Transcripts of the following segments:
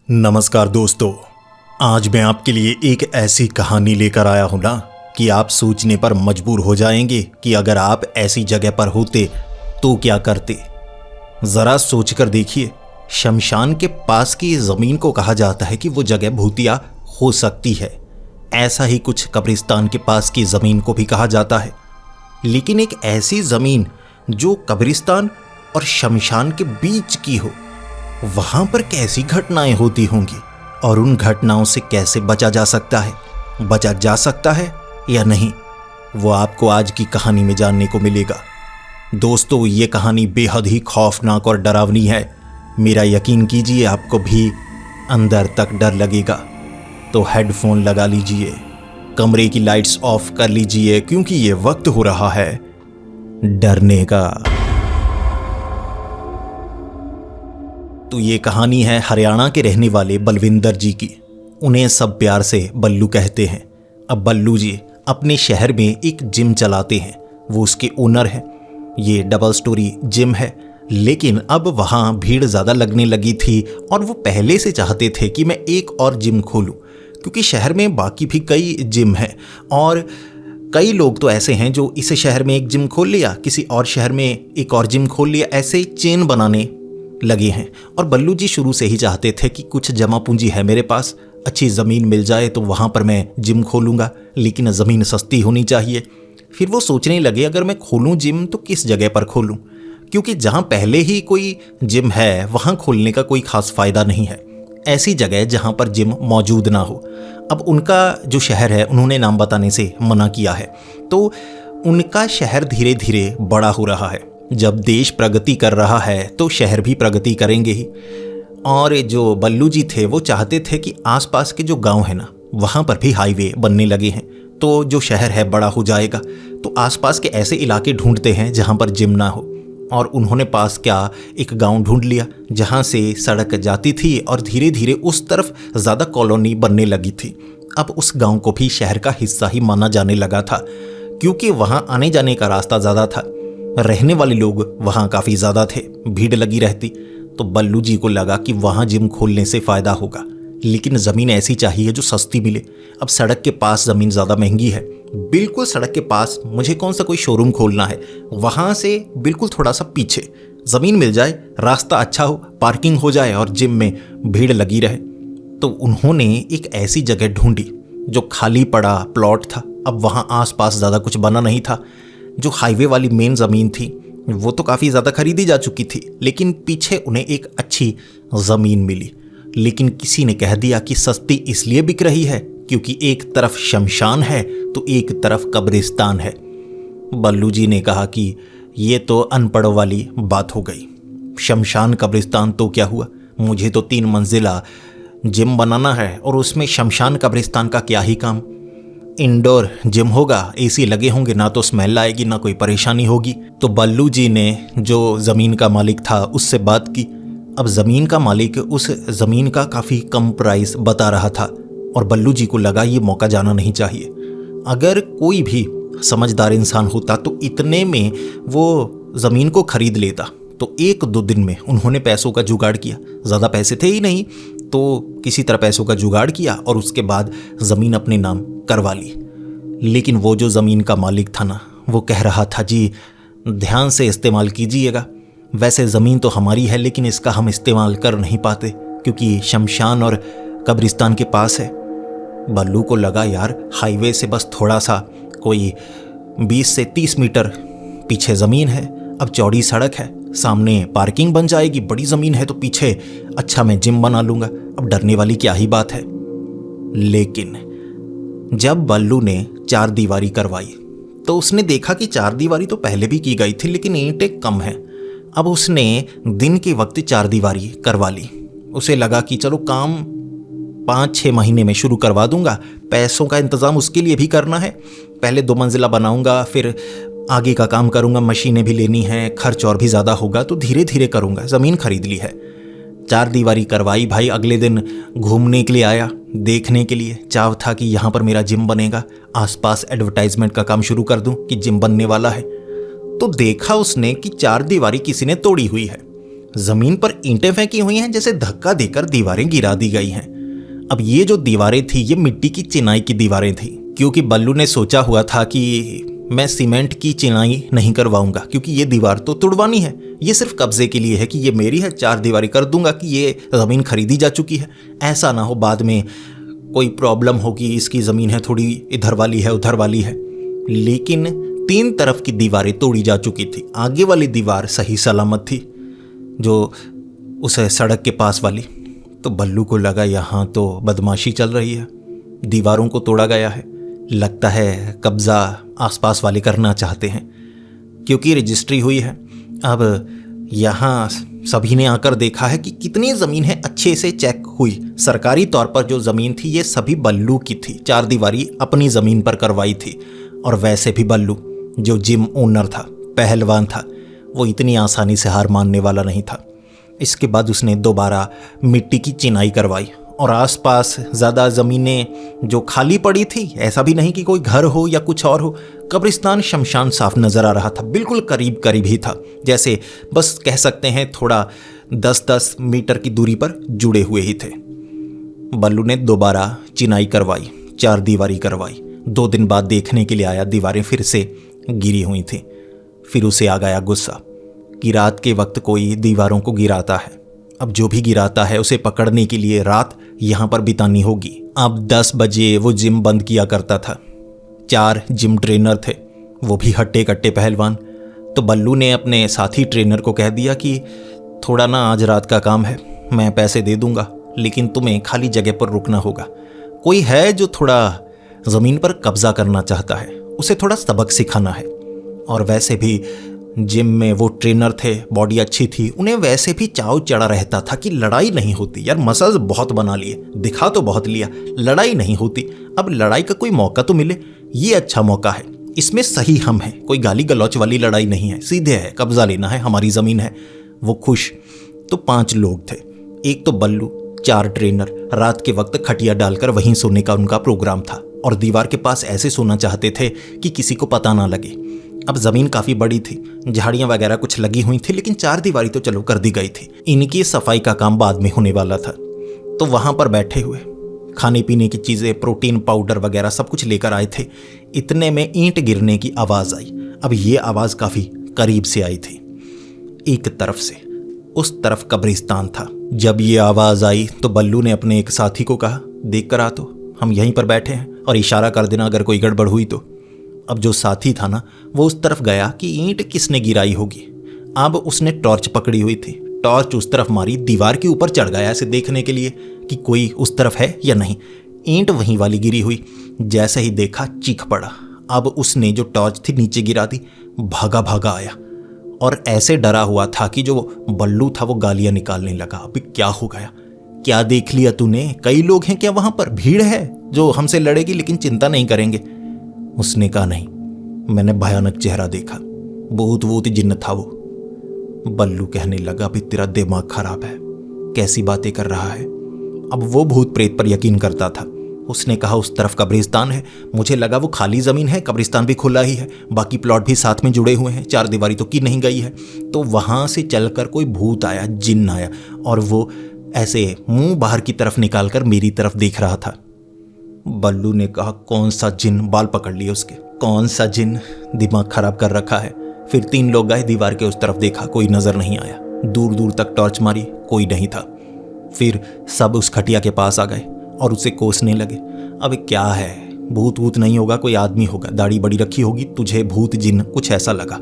नमस्कार दोस्तों, आज मैं आपके लिए एक ऐसी कहानी लेकर आया हूं ना कि आप सोचने पर मजबूर हो जाएंगे कि अगर आप ऐसी जगह पर होते तो क्या करते। जरा सोचकर देखिए, शमशान के पास की जमीन को कहा जाता है कि वो जगह भूतिया हो सकती है। ऐसा ही कुछ कब्रिस्तान के पास की जमीन को भी कहा जाता है। लेकिन एक ऐसी जमीन जो कब्रिस्तान और शमशान के बीच की हो, वहां पर कैसी घटनाएं होती होंगी और उन घटनाओं से कैसे बचा जा सकता है या नहीं, वो आपको आज की कहानी में जानने को मिलेगा। दोस्तों, ये कहानी बेहद ही खौफनाक और डरावनी है। मेरा यकीन कीजिए, आपको भी अंदर तक डर लगेगा। तो हेडफोन लगा लीजिए, कमरे की लाइट्स ऑफ कर लीजिए, क्योंकि ये वक्त हो रहा है डरने का। तो ये कहानी है हरियाणा के रहने वाले बलविंदर जी की। उन्हें सब प्यार से बल्लू कहते हैं। अब बल्लू जी अपने शहर में एक जिम चलाते हैं, वो उसके ओनर हैं। ये डबल स्टोरी जिम है, लेकिन अब वहाँ भीड़ ज़्यादा लगने लगी थी और वो पहले से चाहते थे कि मैं एक और जिम खोलूँ, क्योंकि शहर में बाकी भी कई जिम हैं और कई लोग तो ऐसे हैं जो इस शहर में एक जिम खोल लिया, किसी और शहर में एक और जिम खोल लिया, ऐसे चेन बनाने लगे हैं। और बल्लू जी शुरू से ही चाहते थे कि कुछ जमा पूंजी है मेरे पास, अच्छी ज़मीन मिल जाए तो वहाँ पर मैं जिम खोलूँगा, लेकिन ज़मीन सस्ती होनी चाहिए। फिर वो सोचने लगे, अगर मैं खोलूँ जिम तो किस जगह पर खोलूँ, क्योंकि जहाँ पहले ही कोई जिम है वहाँ खोलने का कोई ख़ास फ़ायदा नहीं है। ऐसी जगह जहाँ पर जिम मौजूद ना हो। अब उनका जो शहर है, उन्होंने नाम बताने से मना किया है। तो उनका शहर धीरे धीरे बड़ा हो रहा है। जब देश प्रगति कर रहा है तो शहर भी प्रगति करेंगे ही। और जो बल्लू जी थे वो चाहते थे कि आसपास के जो गांव है ना, वहाँ पर भी हाईवे बनने लगे हैं, तो जो शहर है बड़ा हो जाएगा। तो आसपास के ऐसे इलाके ढूंढते हैं जहाँ पर जिम ना हो। और उन्होंने पास क्या एक गांव ढूंढ लिया जहाँ से सड़क जाती थी और धीरे धीरे उस तरफ ज़्यादा कॉलोनी बनने लगी थी। अब उस गाँव को भी शहर का हिस्सा ही माना जाने लगा था, क्योंकि वहाँ आने जाने का रास्ता ज़्यादा था, रहने वाले लोग वहाँ काफ़ी ज़्यादा थे, भीड़ लगी रहती। तो बल्लू जी को लगा कि वहाँ जिम खोलने से फ़ायदा होगा, लेकिन ज़मीन ऐसी चाहिए जो सस्ती मिले। अब सड़क के पास ज़मीन ज़्यादा महंगी है, बिल्कुल सड़क के पास मुझे कौन सा कोई शोरूम खोलना है, वहाँ से बिल्कुल थोड़ा सा पीछे ज़मीन मिल जाए, रास्ता अच्छा हो, पार्किंग हो जाए और जिम में भीड़ लगी रहे। तो उन्होंने एक ऐसी जगह ढूंढी जो खाली पड़ा प्लॉट था। अब वहाँ आसपास ज़्यादा कुछ बना नहीं था। जो हाईवे वाली मेन ज़मीन थी वो तो काफ़ी ज़्यादा खरीदी जा चुकी थी, लेकिन पीछे उन्हें एक अच्छी ज़मीन मिली। लेकिन किसी ने कह दिया कि सस्ती इसलिए बिक रही है क्योंकि एक तरफ शमशान है तो एक तरफ कब्रिस्तान है। बल्लू जी ने कहा कि ये तो अनपढ़ों वाली बात हो गई। शमशान कब्रिस्तान तो क्या हुआ, मुझे तो 3 मंजिला जिम बनाना है और उसमें शमशान कब्रिस्तान का क्या ही काम। इंडोर जिम होगा, एसी लगे होंगे, ना तो स्मेल आएगी ना कोई परेशानी होगी। तो बल्लू जी ने जो ज़मीन का मालिक था उससे बात की। अब ज़मीन का मालिक उस ज़मीन का काफ़ी कम प्राइस बता रहा था और बल्लू जी को लगा ये मौका जाना नहीं चाहिए। अगर कोई भी समझदार इंसान होता तो इतने में वो ज़मीन को खरीद लेता। तो 1-2 दिन में उन्होंने पैसों का जुगाड़ किया, ज़्यादा पैसे थे ही नहीं, तो किसी तरह पैसों का जुगाड़ किया और उसके बाद ज़मीन अपने नाम करवा ली। लेकिन वो जो ज़मीन का मालिक था ना, वो कह रहा था जी ध्यान से इस्तेमाल कीजिएगा, वैसे ज़मीन तो हमारी है लेकिन इसका हम इस्तेमाल कर नहीं पाते क्योंकि शमशान और कब्रिस्तान के पास है। बल्लू को लगा यार हाईवे से बस थोड़ा सा कोई 20 से 30 मीटर पीछे ज़मीन है, अब चौड़ी सड़क है, सामने पार्किंग बन जाएगी, बड़ी ज़मीन है तो पीछे अच्छा मैं जिम बना लूँगा, अब डरने वाली क्या ही बात है। लेकिन जब बल्लू ने 4 दीवारी करवाई तो उसने देखा कि 4 दीवारी तो पहले भी की गई थी लेकिन ईंटें कम हैं। अब उसने दिन के वक्त 4 दीवारी करवा ली। उसे लगा कि चलो काम 5-6 महीने में शुरू करवा दूंगा, पैसों का इंतज़ाम उसके लिए भी करना है, पहले 2 मंजिला बनाऊंगा, फिर आगे का काम करूंगा, मशीनें भी लेनी हैं, खर्च और भी ज़्यादा होगा, तो धीरे धीरे करूंगा। ज़मीन खरीद ली है, 4 दीवारी करवाई। भाई अगले दिन घूमने के लिए आया, देखने के लिए, चाव था कि यहाँ पर मेरा जिम बनेगा, आसपास एडवर्टाइजमेंट का काम शुरू कर दूँ कि जिम बनने वाला है। तो देखा उसने कि 4 दीवारी किसी ने तोड़ी हुई है। जमीन पर ईंटें फेंकी हुई हैं, जैसे धक्का देकर दीवारें गिरा दी गई हैं। अब ये जो दीवारें थी ये मिट्टी की चिनाई की दीवारें थी, क्योंकि बल्लू ने सोचा हुआ था कि मैं सीमेंट की चिनाई नहीं करवाऊंगा, क्योंकि ये दीवार तो तुड़वानी है, ये सिर्फ कब्जे के लिए है कि ये मेरी है, 4 दीवारी कर दूंगा कि ये ज़मीन खरीदी जा चुकी है। ऐसा ना हो बाद में कोई प्रॉब्लम होगी, इसकी ज़मीन है थोड़ी इधर वाली है उधर वाली है। लेकिन 3 तरफ की दीवारें तोड़ी जा चुकी थी। आगे वाली दीवार सही सलामत थी, जो उस सड़क के पास वाली। तो बल्लू को लगा यहाँ तो बदमाशी चल रही है, दीवारों को तोड़ा गया है, लगता है कब्ज़ा आसपास वाले करना चाहते हैं, क्योंकि रजिस्ट्री हुई है। अब यहाँ सभी ने आकर देखा है कि कितनी ज़मीन है, अच्छे से चेक हुई। सरकारी तौर पर जो ज़मीन थी ये सभी बल्लू की थी, 4 दीवारी अपनी ज़मीन पर करवाई थी। और वैसे भी बल्लू जो जिम ओनर था, पहलवान था, वो इतनी आसानी से हार मानने वाला नहीं था। इसके बाद उसने दोबारा मिट्टी की चिनाई करवाई और आसपास ज़्यादा ज़मीनें जो खाली पड़ी थी, ऐसा भी नहीं कि कोई घर हो या कुछ और हो, कब्रिस्तान शमशान साफ नज़र आ रहा था, बिल्कुल करीब करीब ही था, जैसे बस कह सकते हैं थोड़ा 10-10 मीटर की दूरी पर जुड़े हुए ही थे। बल्लू ने दोबारा चिनाई करवाई, 4 दीवारी करवाई। 2 दिन बाद देखने के लिए आया, दीवारें फिर से गिरी हुई थी। फिर उसे आ गया गुस्सा कि रात के वक्त कोई दीवारों को गिराता है, अब जो भी गिराता है उसे पकड़ने के लिए रात यहाँ पर बितानी होगी। अब 10 बजे वो जिम बंद किया करता था। 4 जिम ट्रेनर थे, वो भी हट्टे कट्टे पहलवान। तो बल्लू ने अपने साथी ट्रेनर को कह दिया कि थोड़ा ना आज रात का काम है, मैं पैसे दे दूंगा, लेकिन तुम्हें खाली जगह पर रुकना होगा। कोई है जो थोड़ा ज़मीन पर कब्जा करना चाहता है, उसे थोड़ा सबक सिखाना है। और वैसे भी जिम में वो ट्रेनर थे, बॉडी अच्छी थी, उन्हें वैसे भी चाव चढ़ा रहता था कि लड़ाई नहीं होती। यार मसल्स बहुत बना लिए, दिखा तो बहुत लिया, लड़ाई नहीं होती। अब लड़ाई का कोई मौका तो मिले, ये अच्छा मौका है, इसमें सही हम हैं, कोई गाली गलौच वाली लड़ाई नहीं है, सीधे है, कब्जा लेना है, हमारी ज़मीन है। वो खुश। तो 5 लोग थे, एक तो बल्लू, 4 ट्रेनर। रात के वक्त खटिया डालकर वहीं सोने का उनका प्रोग्राम था और दीवार के पास ऐसे सोना चाहते थे कि किसी को पता ना लगे। अब ज़मीन काफ़ी बड़ी थी, झाड़ियाँ वगैरह कुछ लगी हुई थी, लेकिन 4 दीवारी तो चलो कर दी गई थी। इनकी सफाई का काम बाद में होने वाला था। तो वहाँ पर बैठे हुए खाने पीने की चीज़ें, प्रोटीन पाउडर वगैरह सब कुछ लेकर आए थे। इतने में ईंट गिरने की आवाज़ आई। अब ये आवाज़ काफ़ी करीब से आई थी, एक तरफ से, उस तरफ कब्रिस्तान था। जब ये आवाज़ आई तो बल्लू ने अपने एक साथी को कहा, देख कर आ, तो हम यहीं पर बैठे हैं और इशारा कर देना अगर कोई गड़बड़ हुई तो। अब जो साथी था ना, वो उस तरफ गया कि ईंट किसने गिराई होगी। अब उसने टॉर्च पकड़ी हुई थी, टॉर्च उस तरफ मारी, दीवार के ऊपर चढ़ गया ऐसे देखने के लिए कि कोई उस तरफ है या नहीं। ईंट वहीं वाली गिरी हुई, जैसे ही देखा चीख पड़ा। अब उसने जो टॉर्च थी नीचे गिरा दी, भागा भागा आया और ऐसे डरा हुआ था कि जो बल्लू था वो गालियां निकालने लगा। अभी क्या हो गया, क्या देख लिया तूने, कई लोग हैं क्या वहां पर, भीड़ है जो हमसे लड़ेगी लेकिन चिंता नहीं करेंगे। उसने कहा, नहीं, मैंने भयानक चेहरा देखा, भूत वूत जिन्न था वो। बल्लू कहने लगा, अभी तेरा दिमाग खराब है, कैसी बातें कर रहा है। अब वो भूत प्रेत पर यकीन करता था। उसने कहा, उस तरफ कब्रिस्तान है, मुझे लगा वो खाली ज़मीन है, कब्रिस्तान भी खुला ही है, बाकी प्लॉट भी साथ में जुड़े हुए हैं, 4 दीवारी तो की नहीं गई है। तो वहाँ से चलकर कोई भूत आया, जिन्न आया, और वो ऐसे मुंह बाहर की तरफ निकालकर मेरी तरफ देख रहा था। बल्लू ने कहा, कौन सा जिन्न, बाल पकड़ लिए उसके, कौन सा जिन्न, दिमाग खराब कर रखा है। फिर 3 लोग गए, दीवार के उस तरफ देखा, कोई नज़र नहीं आया। दूर दूर तक टॉर्च मारी, कोई नहीं था। फिर सब उस खटिया के पास आ गए और उसे कोसने लगे। अब क्या है, भूत वूत नहीं होगा, कोई आदमी होगा, दाढ़ी बड़ी रखी होगी, तुझे भूत जिन्न कुछ ऐसा लगा।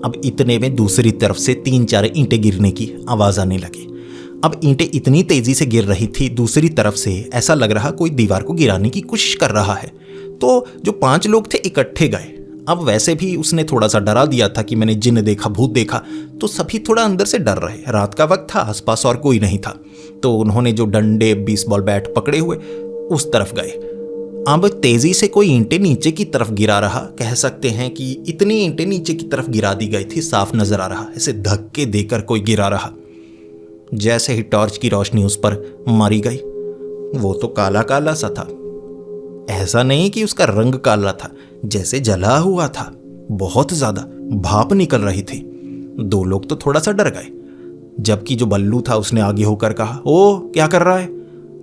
अब इतने में दूसरी तरफ से 3-4 ईंटें गिरने की आवाज़ आने लगी। अब ईंटें इतनी तेजी से गिर रही थी दूसरी तरफ से, ऐसा लग रहा कोई दीवार को गिराने की कोशिश कर रहा है। तो जो 5 लोग थे इकट्ठे गए। अब वैसे भी उसने थोड़ा सा डरा दिया था कि मैंने जिन्न देखा, भूत देखा, तो सभी थोड़ा अंदर से डर रहे। रात का वक्त था, आसपास और कोई नहीं था। तो उन्होंने जो डंडे, 20 बॉल बैट पकड़े हुए उस तरफ गए। अब तेजी से कोई ईंटें नीचे की तरफ गिरा रहा, कह सकते हैं कि इतनी ईंटें नीचे की तरफ गिरा दी गई थी, साफ नजर आ रहा, ऐसे धक्के देकर कोई गिरा रहा। जैसे ही टॉर्च की रोशनी उस पर मारी गई, वो तो काला काला सा था। ऐसा नहीं कि उसका रंग काला था, जैसे जला हुआ था, बहुत ज्यादा भाप निकल रही थी। 2 लोग तो थोड़ा सा डर गए। जबकि जो बल्लू था उसने आगे होकर कहा, ओ क्या कर रहा है,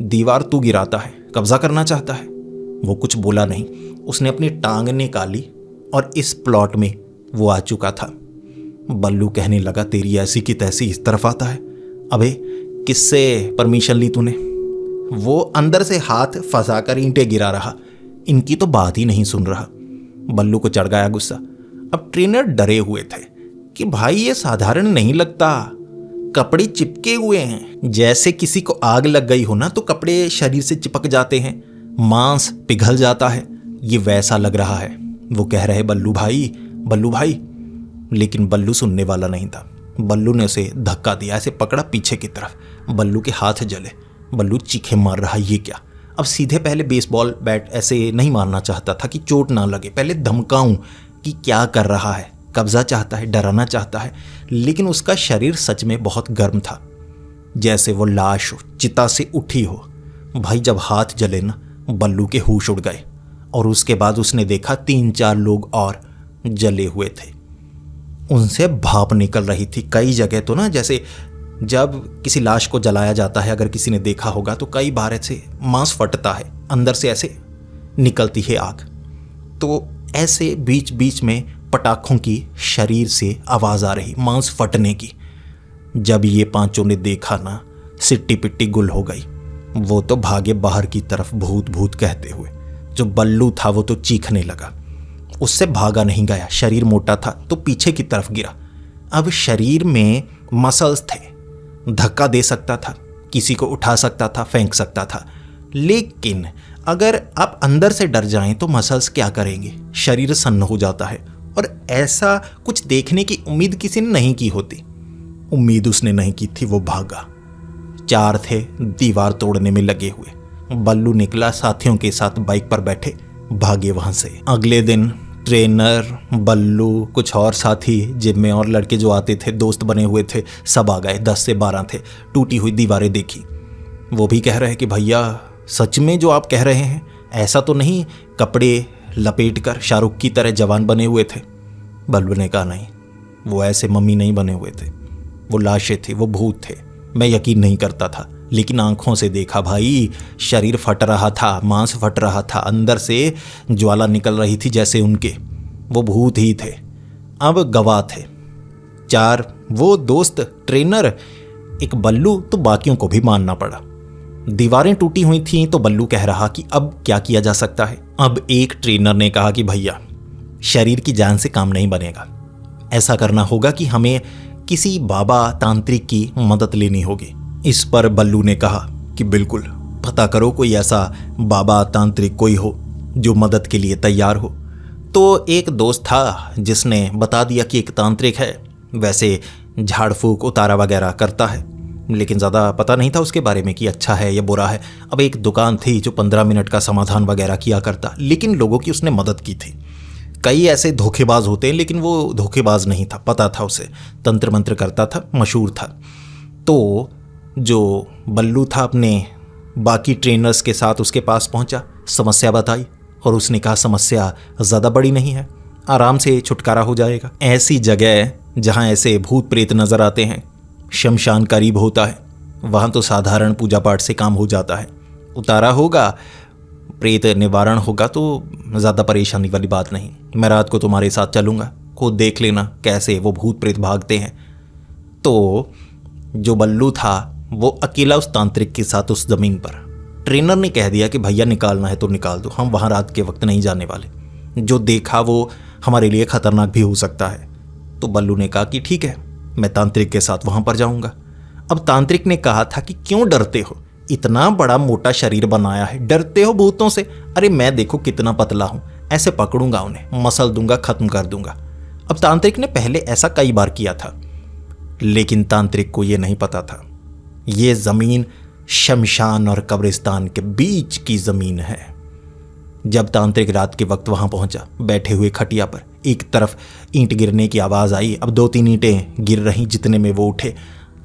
दीवार तू गिराता है, कब्जा करना चाहता है। वो कुछ बोला नहीं, उसने अपनी टांग निकाली और इस प्लॉट में वो आ चुका था। बल्लू कहने लगा, तेरी ऐसी की तैसी इस तरफ आता है, अबे किससे परमिशन ली तूने। वो अंदर से हाथ फंसाकर ईंटें गिरा रहा, इनकी तो बात ही नहीं सुन रहा। बल्लू को चढ़ गया गुस्सा। अब ट्रेनर डरे हुए थे कि भाई ये साधारण नहीं लगता, कपड़े चिपके हुए हैं, जैसे किसी को आग लग गई हो ना तो कपड़े शरीर से चिपक जाते हैं, मांस पिघल जाता है, ये वैसा लग रहा है। वो कह रहे बल्लू भाई, बल्लू भाई, लेकिन बल्लू सुनने वाला नहीं था। बल्लू ने उसे धक्का दिया, ऐसे पकड़ा पीछे की तरफ। बल्लू के हाथ जले, बल्लू चीखे मार रहा, ये क्या। अब सीधे पहले बेसबॉल बैट ऐसे नहीं मारना चाहता था कि चोट ना लगे, पहले धमकाऊं कि क्या कर रहा है, कब्जा चाहता है, डराना चाहता है। लेकिन उसका शरीर सच में बहुत गर्म था, जैसे वो लाश हो, चिता से उठी हो। भाई जब हाथ जले ना, बल्लू के होश उड़ गए और उसके बाद उसने देखा 3-4 लोग और जले हुए थे, उनसे भाप निकल रही थी। कई जगह तो ना, जैसे जब किसी लाश को जलाया जाता है, अगर किसी ने देखा होगा तो कई बार ऐसे मांस फटता है, अंदर से ऐसे निकलती है आग। तो ऐसे बीच बीच में पटाखों की शरीर से आवाज़ आ रही, मांस फटने की। जब ये पांचों ने देखा ना, सिट्टी पिट्टी गुल हो गई। वो तो भागे बाहर की तरफ भूत भूत कहते हुए। जो बल्लू था वो तो चीखने लगा, उससे भागा नहीं गया, शरीर मोटा था तो पीछे की तरफ गिरा। अब शरीर में मसल्स थे, धक्का दे सकता था, किसी को उठा सकता था, फेंक सकता था। लेकिन अगर आप अंदर से डर जाएं तो मसल्स क्या करेंगे, शरीर सन्न हो जाता है। और ऐसा कुछ देखने की उम्मीद किसी ने नहीं की होती, उम्मीद उसने नहीं की थी, वो भागा। 4 थे दीवार तोड़ने में लगे हुए। बल्लू निकला, साथियों के साथ बाइक पर बैठे भागे वहां से। अगले दिन ट्रेनर, बल्लू, कुछ और साथी, जिम में और लड़के जो आते थे, दोस्त बने हुए थे, सब आ गए। 10 से 12 थे। टूटी हुई दीवारें देखी। वो भी कह रहे कि भैया सच में जो आप कह रहे हैं, ऐसा तो नहीं कपड़े लपेट कर शाहरुख की तरह जवान बने हुए थे। बल्लू ने कहा नहीं, वो ऐसे मम्मी नहीं बने हुए थे, वो लाशें थी, वो भूत थे। मैं यकीन नहीं करता था, लेकिन आंखों से देखा भाई, शरीर फट रहा था, मांस फट रहा था, अंदर से ज्वाला निकल रही थी जैसे उनके, वो भूत ही थे। अब गवाह थे 4, वो दोस्त, ट्रेनर, एक बल्लू, तो बाकियों को भी मानना पड़ा। दीवारें टूटी हुई थीं तो बल्लू कह रहा कि अब क्या किया जा सकता है। अब एक ट्रेनर ने कहा कि भैया शरीर की जान से काम नहीं बनेगा, ऐसा करना होगा कि हमें किसी बाबा तांत्रिक की मदद लेनी होगी। इस पर बल्लू ने कहा कि बिल्कुल, पता करो कोई ऐसा बाबा तांत्रिक कोई हो जो मदद के लिए तैयार हो। तो एक दोस्त था जिसने बता दिया कि एक तांत्रिक है, वैसे झाड़ फूक उतारा वगैरह करता है, लेकिन ज़्यादा पता नहीं था उसके बारे में कि अच्छा है या बुरा है। अब एक दुकान थी जो 15 मिनट का समाधान वगैरह किया करता, लेकिन लोगों की उसने मदद की थी। कई ऐसे धोखेबाज होते हैं, लेकिन वो धोखेबाज नहीं था, पता था उसे, तंत्र मंत्र करता था, मशहूर था। तो जो बल्लू था अपने बाकी ट्रेनर्स के साथ उसके पास पहुंचा, समस्या बताई और उसने कहा समस्या ज़्यादा बड़ी नहीं है, आराम से छुटकारा हो जाएगा। ऐसी जगह जहां ऐसे भूत प्रेत नज़र आते हैं, शमशान करीब होता है, वहाँ तो साधारण पूजा पाठ से काम हो जाता है। उतारा होगा, प्रेत निवारण होगा, तो ज़्यादा परेशानी वाली बात नहीं। मैं रात को तुम्हारे साथ चलूँगा, खुद देख लेना कैसे वो भूत प्रेत भागते हैं। तो जो बल्लू था वो अकेला उस तांत्रिक के साथ उस ज़मीन पर। ट्रेनर ने कह दिया कि भैया निकालना है तो निकाल दो, हम वहाँ रात के वक्त नहीं जाने वाले, जो देखा वो हमारे लिए ख़तरनाक भी हो सकता है। तो बल्लू ने कहा कि ठीक है, मैं तांत्रिक के साथ वहाँ पर जाऊँगा। अब तांत्रिक ने कहा था कि क्यों डरते हो, इतना बड़ा मोटा शरीर बनाया है, डरते हो भूतों से? अरे मैं देखो कितना पतला हूँ, ऐसे पकड़ूंगा उन्हें, मसल दूंगा, ख़त्म कर दूंगा। अब तांत्रिक ने पहले ऐसा कई बार किया था, लेकिन तांत्रिक को ये नहीं पता था ये ज़मीन शमशान और कब्रिस्तान के बीच की ज़मीन है। जब तांत्रिक रात के वक्त वहाँ पहुँचा, बैठे हुए खटिया पर, एक तरफ ईंट गिरने की आवाज़ आई। अब 2-3 ईंटें गिर रहीं, जितने में वो उठे।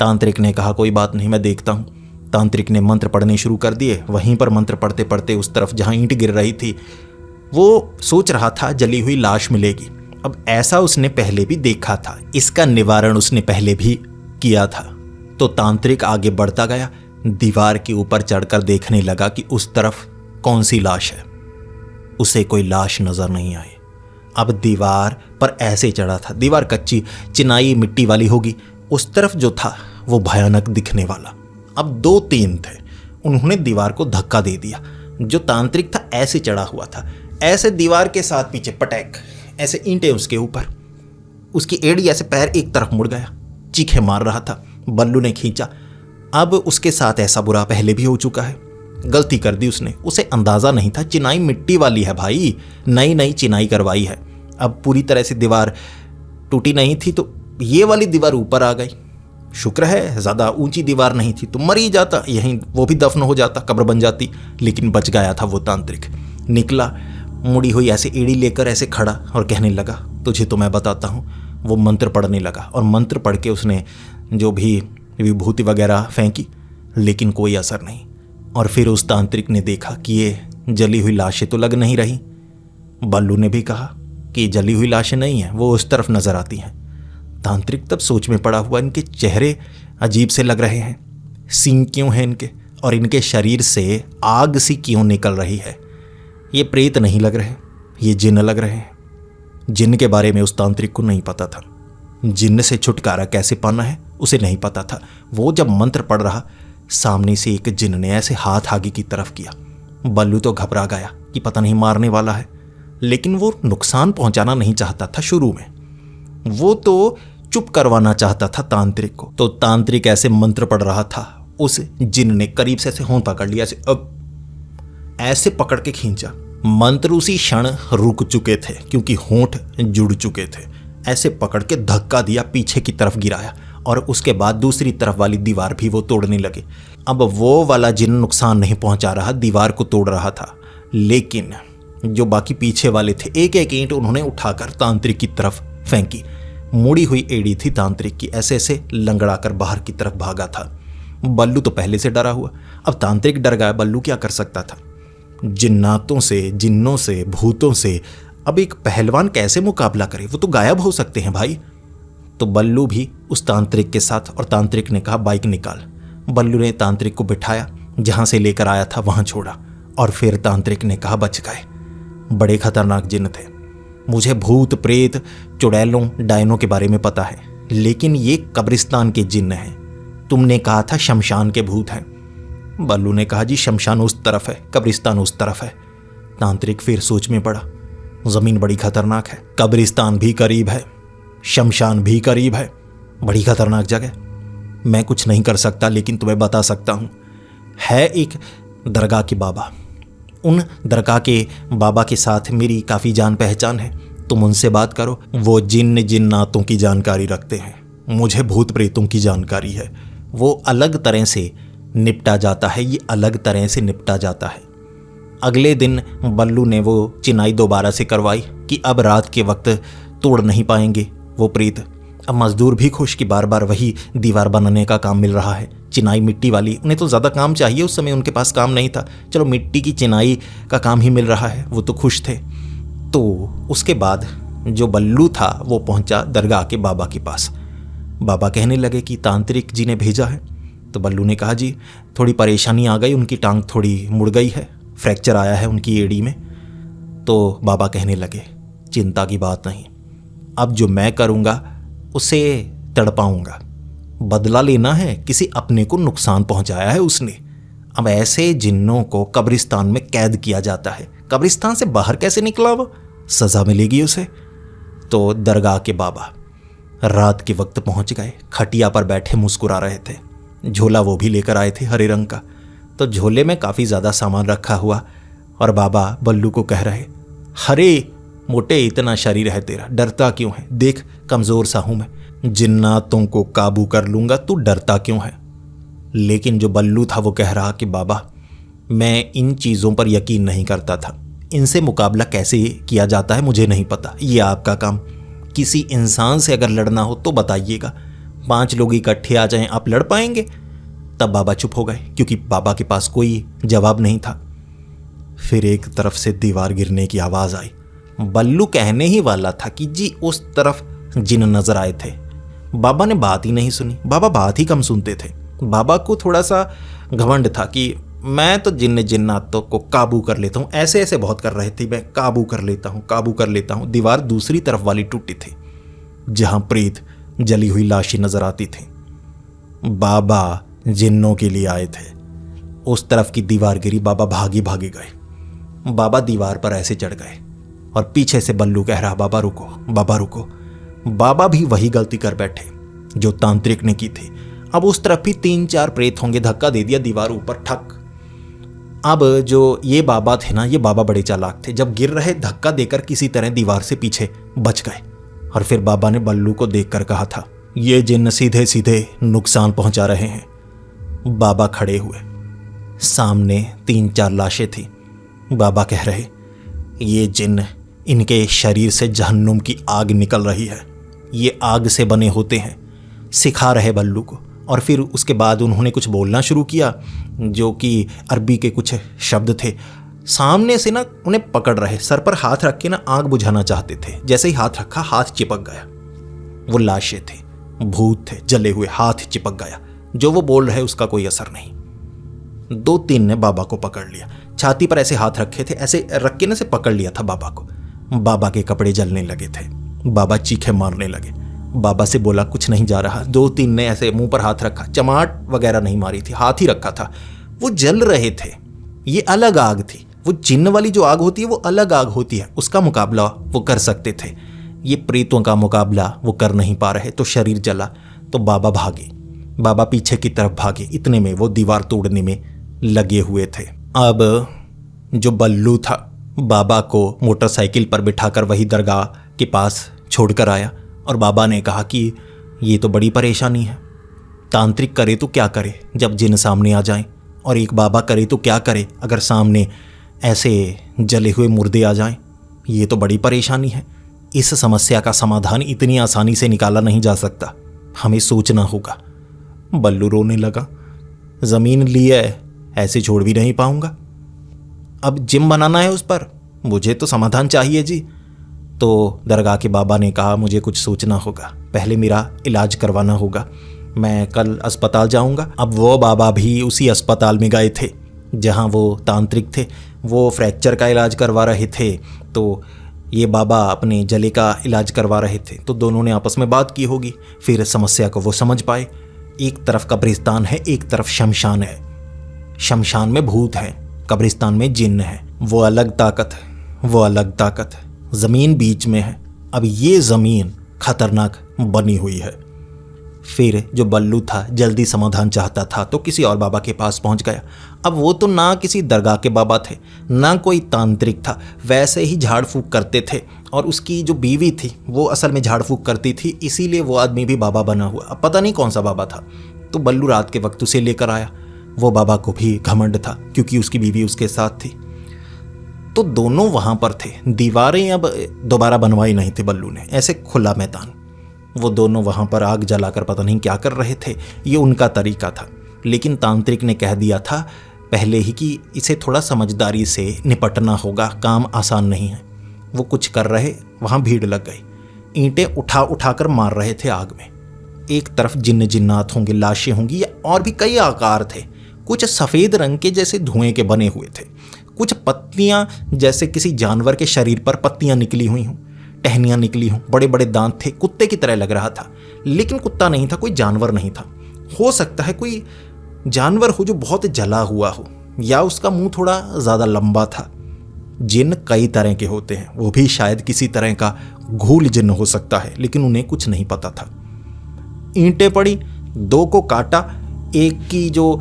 तांत्रिक ने कहा कोई बात नहीं, मैं देखता हूँ। तांत्रिक ने मंत्र पढ़ने शुरू कर दिए। वहीं पर मंत्र पढ़ते पढ़ते उस तरफ जहाँ ईंट गिर रही थी, वो सोच रहा था जली हुई लाश मिलेगी। अब ऐसा उसने पहले भी देखा था, इसका निवारण उसने पहले भी किया था, तो तांत्रिक आगे बढ़ता गया, दीवार के ऊपर चढ़कर देखने लगा कि उस तरफ कौन सी लाश है। उसे कोई लाश नजर नहीं आई। अब दीवार पर ऐसे चढ़ा था, दीवार कच्ची चिनाई मिट्टी वाली होगी, उस तरफ जो था वो भयानक दिखने वाला। अब 2-3 थे, उन्होंने दीवार को धक्का दे दिया। जो तांत्रिक था ऐसे चढ़ा हुआ था, ऐसे दीवार के साथ पीछे पटैक, ऐसे ईंटें उसके ऊपर, उसकी एड़ी ऐसे पैर एक तरफ मुड़ गया, चीखे मार रहा था। बल्लू ने खींचा। अब उसके साथ ऐसा बुरा पहले भी हो चुका है, गलती कर दी उसने, उसे अंदाजा नहीं था चिनाई मिट्टी वाली है भाई, नई नई चिनाई करवाई है। अब पूरी तरह से दीवार टूटी नहीं थी तो ये वाली दीवार ऊपर आ गई। शुक्र है ज़्यादा ऊंची दीवार नहीं थी तो मर ही जाता, यहीं वो भी दफन हो जाता, कब्र बन जाती। लेकिन बच गया था वो तांत्रिक। निकला, मुड़ी हुई ऐसे एड़ी लेकर ऐसे खड़ा और कहने लगा, तुझे तो मैं बताता हूँ। वो मंत्र पढ़ने लगा और मंत्र पढ़ के उसने जो भी विभूति वगैरह फेंकी, लेकिन कोई असर नहीं। और फिर उस तांत्रिक ने देखा कि ये जली हुई लाशें तो लग नहीं रही। बल्लू ने भी कहा कि जली हुई लाशें नहीं हैं, वो उस तरफ नजर आती हैं। तांत्रिक तब सोच में पड़ा हुआ, इनके चेहरे अजीब से लग रहे हैं, सींग क्यों हैं इनके, और इनके शरीर से आग सी क्यों निकल रही है। ये प्रेत नहीं लग रहे, ये जिन्न लग रहे हैं। जिन्न के बारे में उस तांत्रिक को नहीं पता था, जिन्न से छुटकारा कैसे पाना है उसे नहीं पता था। वो जब मंत्र पढ़ रहा, सामने से एक जिन्न ने ऐसे हाथ आगे की तरफ किया। बल्लू तो घबरा गया कि पता नहीं मारने वाला है, लेकिन वो नुकसान पहुंचाना नहीं चाहता था। शुरू में वो तो चुप करवाना चाहता था तांत्रिक को। तो तांत्रिक ऐसे मंत्र पढ़ रहा था, उस जिन्न ने करीब से ऐसे होंठ पकड़ लिया, ऐसे पकड़ के खींचा। मंत्र उसी क्षण रुक चुके थे क्योंकि होंठ जुड़ चुके थे। ऐसे पकड़ के धक्का दिया, पीछे की तरफ गिराया और उसके बाद दूसरी तरफ वाली दीवार भी वो तोड़ने लगे। अब वो वाला जिन्न नुकसान नहीं पहुंचा रहा, दीवार को तोड़ रहा था, लेकिन जो बाकी पीछे वाले थे एक एक ईंट उन्होंने उठाकर तांत्रिक की तरफ फेंकी। मुड़ी हुई एड़ी थी तांत्रिक की, ऐसे ऐसे लंगड़ा कर बाहर की तरफ भागा था। बल्लू तो पहले से डरा हुआ, अब तांत्रिक डर गया, बल्लू क्या कर सकता था। जिन्नातों से, जिन्नों से, भूतों से अब एक पहलवान कैसे मुकाबला करे, वो तो गायब हो सकते हैं भाई। तो बल्लू भी उस तांत्रिक के साथ, और तांत्रिक ने कहा बाइक निकाल। बल्लू ने तांत्रिक को बिठाया, जहां से लेकर आया था वहां छोड़ा, और फिर तांत्रिक ने कहा बच गए। बड़े खतरनाक जिन्न थे। मुझे भूत प्रेत चुड़ैलों डायनों के बारे में पता है, लेकिन ये कब्रिस्तान के जिन्न हैं। तुमने कहा था शमशान के भूत हैं। बल्लू ने कहा जी शमशान उस तरफ है, कब्रिस्तान उस तरफ है। तांत्रिक फिर सोच में पड़ा, जमीन बड़ी खतरनाक है, कब्रिस्तान भी करीब है, शमशान भी करीब है, बड़ी खतरनाक जगह। मैं कुछ नहीं कर सकता, लेकिन तुम्हें बता सकता हूं, है एक दरगाह के बाबा। उन दरगाह के बाबा के साथ मेरी काफ़ी जान पहचान है, तुम उनसे बात करो। वो जिन्न जिन्नातों की जानकारी रखते हैं, मुझे भूत प्रेतों की जानकारी है। वो अलग तरह से निपटा जाता है, ये अलग तरह से निपटा जाता है। अगले दिन बल्लू ने वो चिनाई दोबारा से करवाई कि अब रात के वक्त तोड़ नहीं पाएंगे वो प्रेत। अब मजदूर भी खुश कि बार बार वही दीवार बनाने का काम मिल रहा है, चिनाई मिट्टी वाली। उन्हें तो ज़्यादा काम चाहिए, उस समय उनके पास काम नहीं था, चलो मिट्टी की चिनाई का काम ही मिल रहा है, वो तो खुश थे। तो उसके बाद जो बल्लू था वो पहुंचा दरगाह के बाबा के पास। बाबा कहने लगे कि तांत्रिक जी ने भेजा है। तो बल्लू ने कहा जी थोड़ी परेशानी आ गई, उनकी टांग थोड़ी मुड़ गई है, फ्रैक्चर आया है उनकी एड़ी में। तो बाबा कहने लगे चिंता की बात नहीं, अब जो मैं करूँगा उसे तड़पाऊंगा, बदला लेना है, किसी अपने को नुकसान पहुंचाया है उसने। अब ऐसे जिन्नों को कब्रिस्तान में कैद किया जाता है, कब्रिस्तान से बाहर कैसे निकला वो, सज़ा मिलेगी उसे। तो दरगाह के बाबा रात के वक्त पहुंच गए, खटिया पर बैठे मुस्कुरा रहे थे, झोला वो भी लेकर आए थे हरे रंग का। तो झोले में काफ़ी ज़्यादा सामान रखा हुआ, और बाबा बल्लू को कह रहे, हरे मोटे इतना शरीर है तेरा, डरता क्यों है, देख कमज़ोर सा हूँ मैं, जिन्नातों को काबू कर लूँगा, तू डरता क्यों है। लेकिन जो बल्लू था वो कह रहा कि बाबा मैं इन चीज़ों पर यकीन नहीं करता था, इनसे मुकाबला कैसे किया जाता है मुझे नहीं पता, ये आपका काम। किसी इंसान से अगर लड़ना हो तो बताइएगा, 5 लोग इकट्ठे आ जाएं, आप लड़ पाएंगे। तब बाबा चुप हो गए क्योंकि बाबा के पास कोई जवाब नहीं था। फिर एक तरफ से दीवार गिरने की आवाज़ आई। बल्लू कहने ही वाला था कि जी उस तरफ जिन्न नजर आए थे, बाबा ने बात ही नहीं सुनी। बाबा बात ही कम सुनते थे। बाबा को थोड़ा सा घमंड था कि मैं तो जिन्नातों को काबू कर लेता हूँ। ऐसे ऐसे बहुत कर रहे थे, मैं काबू कर लेता हूँ, काबू कर लेता हूँ। दीवार दूसरी तरफ वाली टूटी थी जहाँ प्रेत जली हुई लाशें नजर आती थी। बाबा जिन्नों के लिए आए थे। उस तरफ की दीवार गिरी, बाबा भागे भागे गए। बाबा दीवार पर ऐसे चढ़ गए और पीछे से बल्लू कह रहा, बाबा रुको, बाबा रुको। बाबा भी वही गलती कर बैठे जो तांत्रिक ने की थी। अब उस तरफ भी 3-4 प्रेत होंगे, धक्का दे दिया दीवार ऊपर, ठक। अब जो ये बाबा थे ना, ये बाबा बड़े चालाक थे। जब गिर रहे, धक्का देकर किसी तरह दीवार से पीछे बच गए। और फिर बाबा ने बल्लू को देखकर कहा था, ये जिन्न सीधे सीधे नुकसान पहुंचा रहे हैं। बाबा खड़े हुए, सामने 3-4 लाशें थी। बाबा कह रहे, ये जिन्न, इनके शरीर से जहन्नुम की आग निकल रही है, ये आग से बने होते हैं। सिखा रहे बल्लू को। और फिर उसके बाद उन्होंने कुछ बोलना शुरू किया जो कि अरबी के कुछ शब्द थे। सामने से ना उन्हें पकड़ रहे, सर पर हाथ रख के ना आग बुझाना चाहते थे। जैसे ही हाथ रखा, हाथ चिपक गया। वो लाशें थे, भूत थे, जले हुए, हाथ चिपक गया। जो वो बोल रहे उसका कोई असर नहीं। 2-3 ने बाबा को पकड़ लिया, छाती पर ऐसे हाथ रखे थे, ऐसे रख के ना से पकड़ लिया था बाबा को। बाबा के कपड़े जलने लगे थे। बाबा चीखे मारने लगे। बाबा से बोला, कुछ नहीं जा रहा। 2-3 ने ऐसे मुंह पर हाथ रखा, चमाट वगैरह नहीं मारी थी, हाथ ही रखा था। वो जल रहे थे। ये अलग आग थी। वो जिन्न वाली जो आग होती है वो अलग आग होती है, उसका मुकाबला वो कर सकते थे। ये प्रेतों का मुकाबला वो कर नहीं पा रहे, तो शरीर जला। तो बाबा भागे, बाबा पीछे की तरफ भागे। इतने में वो दीवार तोड़ने में लगे हुए थे। अब जो बल्लू था, बाबा को मोटरसाइकिल पर बिठाकर वही दरगाह के पास छोड़कर आया। और बाबा ने कहा कि ये तो बड़ी परेशानी है। तांत्रिक करे तो क्या करे जब जिन्न सामने आ जाएं, और एक बाबा करे तो क्या करे अगर सामने ऐसे जले हुए मुर्दे आ जाएं। ये तो बड़ी परेशानी है। इस समस्या का समाधान इतनी आसानी से निकाला नहीं जा सकता, हमें सोचना होगा। बल्लू रोने लगा, ज़मीन ली है, ऐसे छोड़ भी नहीं पाऊंगा। अब जिम बनाना है उस पर, मुझे तो समाधान चाहिए जी। तो दरगाह के बाबा ने कहा, मुझे कुछ सोचना होगा, पहले मेरा इलाज करवाना होगा, मैं कल अस्पताल जाऊंगा। अब वो बाबा भी उसी अस्पताल में गए थे जहां वो तांत्रिक थे। वो फ्रैक्चर का इलाज करवा रहे थे, तो ये बाबा अपने जले का इलाज करवा रहे थे। तो दोनों ने आपस में बात की होगी, फिर समस्या को वो समझ पाए। एक तरफ कब्रिस्तान है, एक तरफ शमशान है। शमशान में भूत हैं, कब्रिस्तान में जिन्न है। वो अलग ताकत है, वो अलग ताकत है। ज़मीन बीच में है। अब ये ज़मीन खतरनाक बनी हुई है। फिर जो बल्लू था जल्दी समाधान चाहता था, तो किसी और बाबा के पास पहुंच गया। अब वो तो ना किसी दरगाह के बाबा थे, ना कोई तांत्रिक था, वैसे ही झाड़ फूक करते थे। और उसकी जो बीवी थी वो असल में झाड़ फूक करती थी, इसीलिए वो आदमी भी बाबा बना हुआ। अब पता नहीं कौन सा बाबा था। तो बल्लू रात के वक्त उसे लेकर आया। वो बाबा को भी घमंड था क्योंकि उसकी बीवी उसके साथ थी। तो दोनों वहाँ पर थे। दीवारें अब दोबारा बनवाई नहीं थी बल्लू ने, ऐसे खुला मैदान। वो दोनों वहाँ पर आग जलाकर पता नहीं क्या कर रहे थे, ये उनका तरीका था। लेकिन तांत्रिक ने कह दिया था पहले ही कि इसे थोड़ा समझदारी से निपटना होगा, काम आसान नहीं है। वो कुछ कर रहे, वहाँ भीड़ लग गई। ईंटें उठा उठा कर मार रहे थे आग में। एक तरफ जिन्न जिन्नात होंगे, लाशें होंगी, या और भी कई आकार थे। कुछ सफ़ेद रंग के जैसे धुएं के बने हुए थे, कुछ पत्तियाँ जैसे किसी जानवर के शरीर पर पत्तियाँ निकली हुई हों, टहनियाँ निकली हों, बड़े बड़े दांत थे, कुत्ते की तरह लग रहा था। लेकिन कुत्ता नहीं था, कोई जानवर नहीं था। हो सकता है कोई जानवर हो जो बहुत जला हुआ हो, या उसका मुंह थोड़ा ज़्यादा लंबा था। जिन्न कई तरह के होते हैं, वो भी शायद किसी तरह का घूल जिन्न हो सकता है, लेकिन उन्हें कुछ नहीं पता था। ईंटें पड़ी, 2 को काटा, एक की जो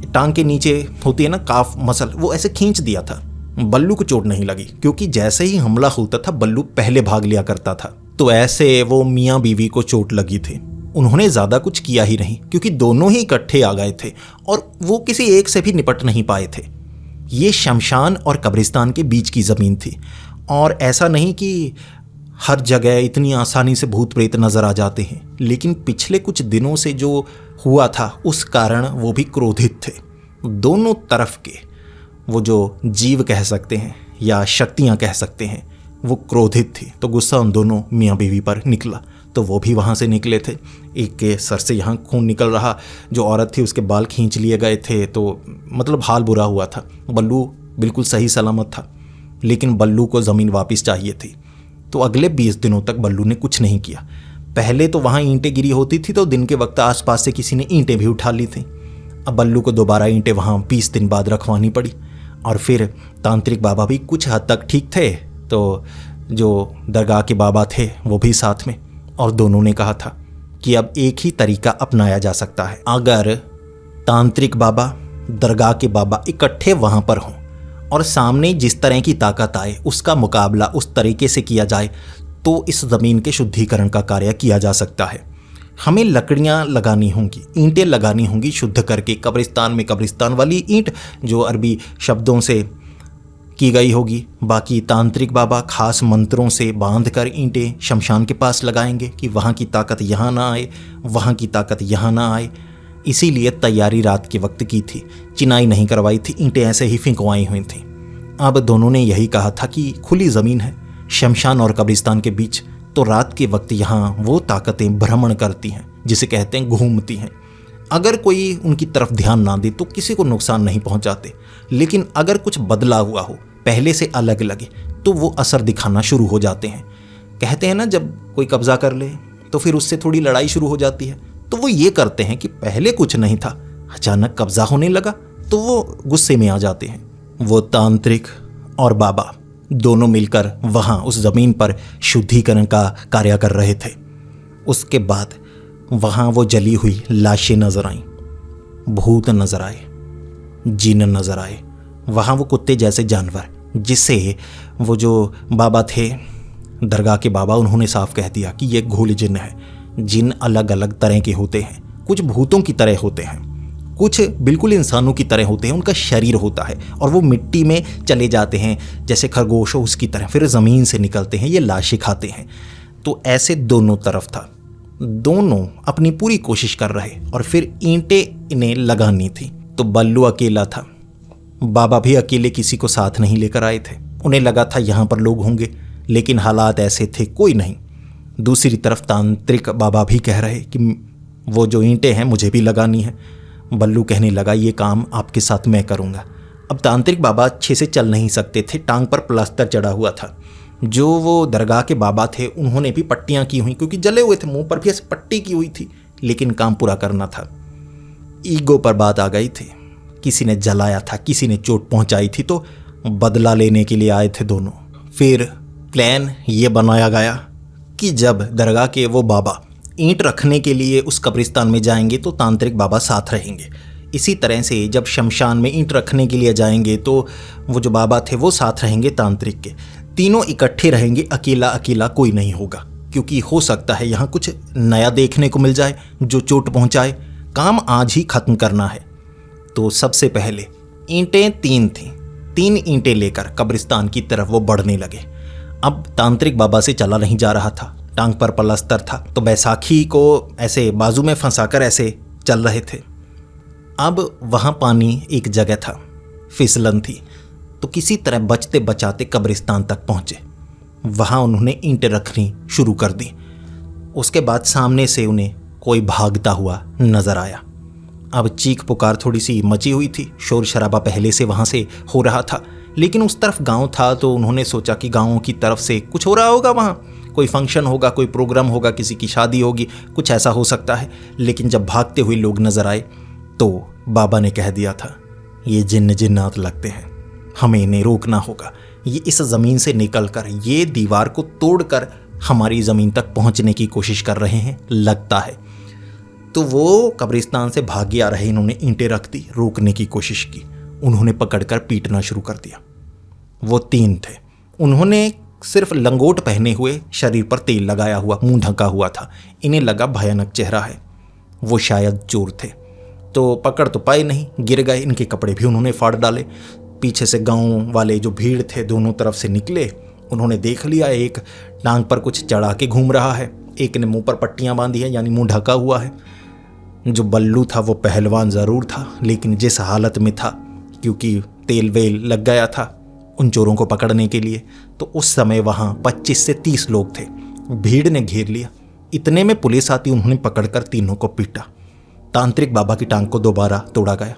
टांग के नीचे होती है ना काफ मसल, वो ऐसे खींच दिया था। बल्लू को चोट नहीं लगी क्योंकि जैसे ही हमला होता था बल्लू पहले भाग लिया करता था। तो ऐसे वो मियाँ बीवी को चोट लगी थी। उन्होंने ज़्यादा कुछ किया ही नहीं क्योंकि दोनों ही इकट्ठे आ गए थे और वो किसी एक से भी निपट नहीं पाए थे। ये शमशान और कब्रिस्तान के बीच की ज़मीन थी, और ऐसा नहीं कि हर जगह इतनी आसानी से भूत प्रेत नज़र आ जाते हैं। लेकिन पिछले कुछ दिनों से जो हुआ था उस कारण वो भी क्रोधित थे। दोनों तरफ के वो जो जीव कह सकते हैं या शक्तियाँ कह सकते हैं, वो क्रोधित थी। तो गुस्सा उन दोनों मियाँ बीवी पर निकला। तो वो भी वहाँ से निकले थे। एक के सर से यहाँ खून निकल रहा, जो औरत थी उसके बाल खींच लिए गए थे, तो मतलब हाल बुरा हुआ था। बल्लू बिल्कुल सही सलामत था, लेकिन बल्लू को ज़मीन वापस चाहिए थी। तो अगले 20 दिनों तक बल्लू ने कुछ नहीं किया। पहले तो वहाँ ईंटें गिरी होती थी तो दिन के वक्त आसपास से किसी ने ईंटें भी उठा ली थी। अब बल्लू को दोबारा ईंटें वहाँ 20 दिन बाद रखवानी पड़ी। और फिर तांत्रिक बाबा भी कुछ हद तक ठीक थे, तो जो दरगाह के बाबा थे वो भी साथ में, और दोनों ने कहा था कि अब एक ही तरीका अपनाया जा सकता है। अगर तांत्रिक बाबा, दरगाह के बाबा इकट्ठे वहाँ पर हों और सामने जिस तरह की ताकत आए उसका मुकाबला उस तरीके से किया जाए, तो इस ज़मीन के शुद्धिकरण का कार्य किया जा सकता है। हमें लकड़ियाँ लगानी होंगी, ईंटें लगानी होंगी शुद्ध करके। कब्रिस्तान में कब्रिस्तान वाली ईंट जो अरबी शब्दों से की गई होगी। बाकी तांत्रिक बाबा खास मंत्रों से बांध कर ईंटें शमशान के पास लगाएंगे कि वहाँ की ताकत यहाँ ना आए, वहाँ की ताकत यहाँ ना आए। इसीलिए तैयारी रात के वक्त की थी, चिनाई नहीं करवाई थी, ईंटें ऐसे ही फिंकवाई हुई थीं। अब दोनों ने यही कहा था कि खुली ज़मीन है शमशान और कब्रिस्तान के बीच, तो रात के वक्त यहाँ वो ताकतें भ्रमण करती हैं, जिसे कहते हैं घूमती हैं। अगर कोई उनकी तरफ ध्यान ना दे तो किसी को नुकसान नहीं पहुँचाते, लेकिन अगर कुछ बदला हुआ हो, पहले से अलग लगे, तो वो असर दिखाना शुरू हो जाते हैं। कहते हैं ना, जब कोई कब्जा कर ले तो फिर उससे थोड़ी लड़ाई शुरू हो जाती है। तो वो ये करते हैं कि पहले कुछ नहीं था, अचानक कब्जा होने लगा, तो वो गुस्से में आ जाते हैं। वो तांत्रिक और बाबा दोनों मिलकर वहाँ उस ज़मीन पर शुद्धिकरण का कार्य कर रहे थे। उसके बाद वहाँ वो जली हुई लाशें नजर आईं, भूत नजर आए, जिन नजर आए, वहाँ वो कुत्ते जैसे जानवर, जिससे वो जो बाबा थे, दरगाह के बाबा, उन्होंने साफ कह दिया कि ये घोल जिन है। जिन अलग अलग तरह के होते हैं, कुछ भूतों की तरह होते हैं, कुछ बिल्कुल इंसानों की तरह होते हैं। उनका शरीर होता है और वो मिट्टी में चले जाते हैं जैसे खरगोश हो उसकी तरह, फिर ज़मीन से निकलते हैं, ये लाशें खाते हैं। तो ऐसे दोनों तरफ था, दोनों अपनी पूरी कोशिश कर रहे, और फिर ईंटें इन्हें लगानी थी। तो बल्लू अकेला था, बाबा भी अकेले किसी को साथ नहीं लेकर आए थे। उन्हें लगा था यहाँ पर लोग होंगे, लेकिन हालात ऐसे थे कोई नहीं। दूसरी तरफ तांत्रिक बाबा भी कह रहे कि वो जो ईंटें हैं मुझे भी लगानी है। बल्लू कहने लगा, ये काम आपके साथ मैं करूँगा। अब तांत्रिक बाबा अच्छे से चल नहीं सकते थे, टांग पर प्लास्टर चढ़ा हुआ था। जो वो दरगाह के बाबा थे उन्होंने भी पट्टियाँ की हुई, क्योंकि जले हुए थे, मुंह पर भी ऐसे पट्टी की हुई थी, लेकिन काम पूरा करना था। ईगो पर बात आ गई थी, किसी ने जलाया था, किसी ने चोट पहुंचाई थी, तो बदला लेने के लिए आए थे दोनों। फिर प्लान ये बनाया गया कि जब दरगाह के वो बाबा ईंट रखने के लिए उस कब्रिस्तान में जाएंगे तो तांत्रिक बाबा साथ रहेंगे। इसी तरह से जब शमशान में ईंट रखने के लिए जाएंगे तो वो जो बाबा थे वो साथ रहेंगे तांत्रिक के। तीनों इकट्ठे रहेंगे, अकेला अकेला कोई नहीं होगा, क्योंकि हो सकता है यहाँ कुछ नया देखने को मिल जाए जो चोट पहुँचाए। काम आज ही ख़त्म करना है। तो सबसे पहले ईंटें 3 थीं, 3 ईंटें लेकर कब्रिस्तान की तरफ वो बढ़ने लगे। अब तांत्रिक बाबा से चला नहीं जा रहा था, टांग पर प्लास्टर था, तो बैसाखी को ऐसे बाजू में फंसाकर ऐसे चल रहे थे। अब वहाँ पानी एक जगह था, फिसलन थी, तो किसी तरह बचते बचाते कब्रिस्तान तक पहुँचे। वहाँ उन्होंने ईंटें रखनी शुरू कर दी। उसके बाद सामने से उन्हें कोई भागता हुआ नजर आया। अब चीख पुकार थोड़ी सी मची हुई थी, शोर शराबा पहले से वहाँ से हो रहा था, लेकिन उस तरफ गांव था तो उन्होंने सोचा कि गांवों की तरफ से कुछ हो रहा होगा, वहाँ कोई फंक्शन होगा, कोई प्रोग्राम होगा, किसी की शादी होगी, कुछ ऐसा हो सकता है। लेकिन जब भागते हुए लोग नजर आए तो बाबा ने कह दिया था, ये जिन्नात लगते हैं, हमें इन्हें रोकना होगा। ये इस ज़मीन से निकलकर, ये दीवार को तोड़कर हमारी ज़मीन तक पहुँचने की कोशिश कर रहे हैं लगता है। तो वो कब्रिस्तान से भागे आ रहे, इन्होंने ईंटें रख दी, रोकने की कोशिश की, उन्होंने पकड़कर पीटना शुरू कर दिया। वो 3 थे, उन्होंने सिर्फ लंगोट पहने हुए, शरीर पर तेल लगाया हुआ, मुंह ढका हुआ था। इन्हें लगा भयानक चेहरा है, वो शायद चोर थे, तो पकड़ तो पाए नहीं, गिर गए। इनके कपड़े भी उन्होंने फाड़ डाले। पीछे से गांव वाले जो भीड़ थे दोनों तरफ से निकले, उन्होंने देख लिया एक टांग पर कुछ चढ़ा के घूम रहा है, एक ने मुंह पर पट्टियां बांधी है, यानी मुंह ढका हुआ है। जो बल्लू था वो पहलवान ज़रूर था, लेकिन जिस हालत में था, क्योंकि तेल वेल लग गया था उन चोरों को पकड़ने के लिए, तो उस समय वहाँ 25 से 30 लोग थे। भीड़ ने घेर लिया, इतने में पुलिस आती, उन्होंने पकड़कर तीनों को पीटा। तांत्रिक बाबा की टांग को दोबारा तोड़ा गया।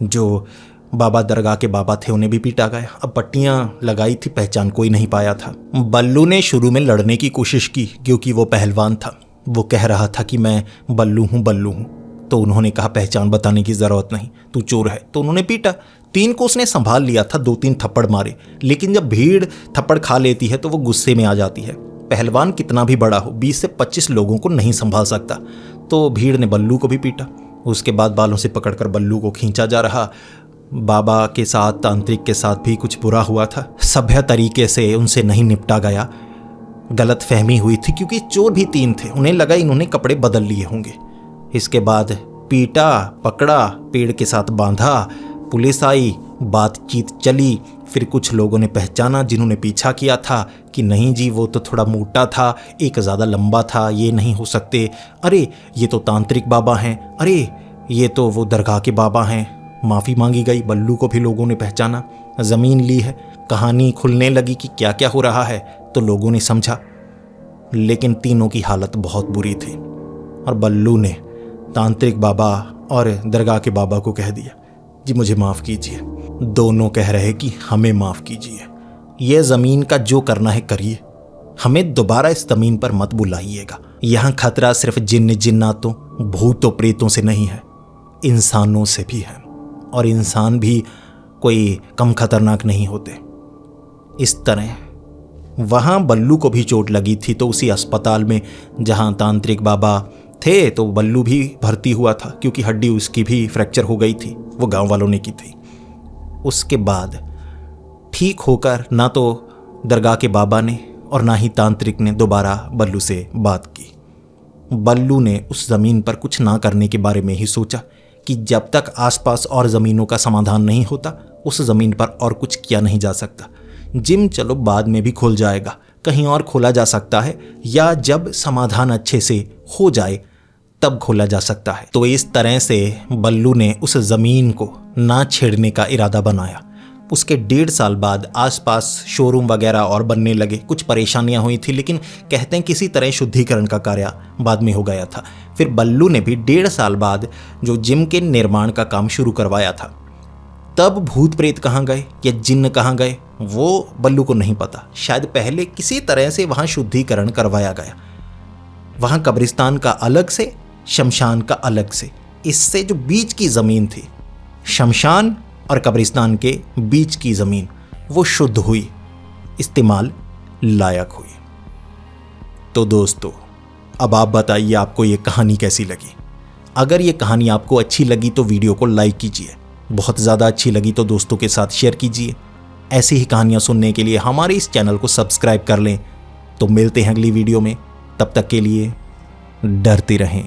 जो बाबा दरगाह के बाबा थे उन्हें भी पीटा गया। अब पट्टियां लगाई थी, पहचान कोई नहीं पाया था। बल्लू ने शुरू में लड़ने की कोशिश की क्योंकि वो पहलवान था। वो कह रहा था कि मैं बल्लू हूँ, बल्लू हूँ। तो उन्होंने कहा पहचान बताने की ज़रूरत नहीं, तू चोर है। तो उन्होंने पीटा। 3 को उसने संभाल लिया था, 2-3 थप्पड़ मारे। लेकिन जब भीड़ थप्पड़ खा लेती है तो वो गुस्से में आ जाती है। पहलवान कितना भी बड़ा हो, 20 से 25 लोगों को नहीं संभाल सकता। तो भीड़ ने बल्लू को भी पीटा। उसके बाद बालों से पकड़कर बल्लू को खींचा जा रहा। बाबा के साथ, तांत्रिक के साथ भी कुछ बुरा हुआ था। सभ्य तरीके से उनसे नहीं निपटा गया। गलत फहमी हुई थी क्योंकि चोर भी 3 थे। उन्हें लगा इन्होंने कपड़े बदल लिए होंगे। इसके बाद पीटा, पकड़ा, पेड़ के साथ बांधा, पुलिस आई, बातचीत चली। फिर कुछ लोगों ने पहचाना जिन्होंने पीछा किया था कि नहीं जी वो तो थोड़ा मोटा था, एक ज़्यादा लंबा था, ये नहीं हो सकते। अरे ये तो तांत्रिक बाबा हैं, अरे ये तो वो दरगाह के बाबा हैं। माफ़ी मांगी गई। बल्लू को भी लोगों ने पहचाना, ज़मीन ली है। कहानी खुलने लगी कि क्या क्या हो रहा है, तो लोगों ने समझा। लेकिन तीनों की हालत बहुत बुरी थी और बल्लू ने तांत्रिक बाबा और दरगाह के बाबा को कह दिया, जी मुझे माफ़ कीजिए। दोनों कह रहे कि हमें माफ़ कीजिए, यह ज़मीन का जो करना है करिए, हमें दोबारा इस ज़मीन पर मत बुलाइएगा। यहाँ खतरा सिर्फ जिन्न जिन्नातों, भूतों प्रेतों से नहीं है, इंसानों से भी है। और इंसान भी कोई कम खतरनाक नहीं होते। इस तरह वहाँ बल्लू को भी चोट लगी थी, तो उसी अस्पताल में जहाँ तांत्रिक बाबा थे तो बल्लू भी भर्ती हुआ था क्योंकि हड्डी उसकी भी फ्रैक्चर हो गई थी, वो गांव वालों ने की थी। उसके बाद ठीक होकर ना तो दरगाह के बाबा ने और ना ही तांत्रिक ने दोबारा बल्लू से बात की। बल्लू ने उस ज़मीन पर कुछ ना करने के बारे में ही सोचा कि जब तक आसपास और ज़मीनों का समाधान नहीं होता उस ज़मीन पर और कुछ किया नहीं जा सकता। जिम चलो बाद में भी खुल जाएगा, कहीं और खोला जा सकता है, या जब समाधान अच्छे से हो जाए तब खोला जा सकता है। तो इस तरह से बल्लू ने उस ज़मीन को ना छेड़ने का इरादा बनाया। उसके 1.5 साल बाद आसपास शोरूम वगैरह और बनने लगे। कुछ परेशानियां हुई थी, लेकिन कहते हैं किसी तरह शुद्धिकरण का कार्य बाद में हो गया था। फिर बल्लू ने भी 1.5 साल बाद जो जिम के निर्माण का काम शुरू करवाया था। तब भूत प्रेत कहाँ गए या जिन्न कहाँ गए वो बल्लू को नहीं पता। शायद पहले किसी तरह से वहाँ शुद्धिकरण करवाया गया। वहाँ कब्रिस्तान का अलग से, शमशान का अलग से। इससे जो बीच की ज़मीन थी, शमशान और कब्रिस्तान के बीच की ज़मीन, वो शुद्ध हुई, इस्तेमाल लायक हुई। तो दोस्तों अब आप बताइए आपको ये कहानी कैसी लगी। अगर ये कहानी आपको अच्छी लगी तो वीडियो को लाइक कीजिए, बहुत ज़्यादा अच्छी लगी तो दोस्तों के साथ शेयर कीजिए। ऐसी ही कहानियाँ सुनने के लिए हमारे इस चैनल को सब्सक्राइब कर लें। तो मिलते हैं अगली वीडियो में, तब तक के लिए डरते रहें।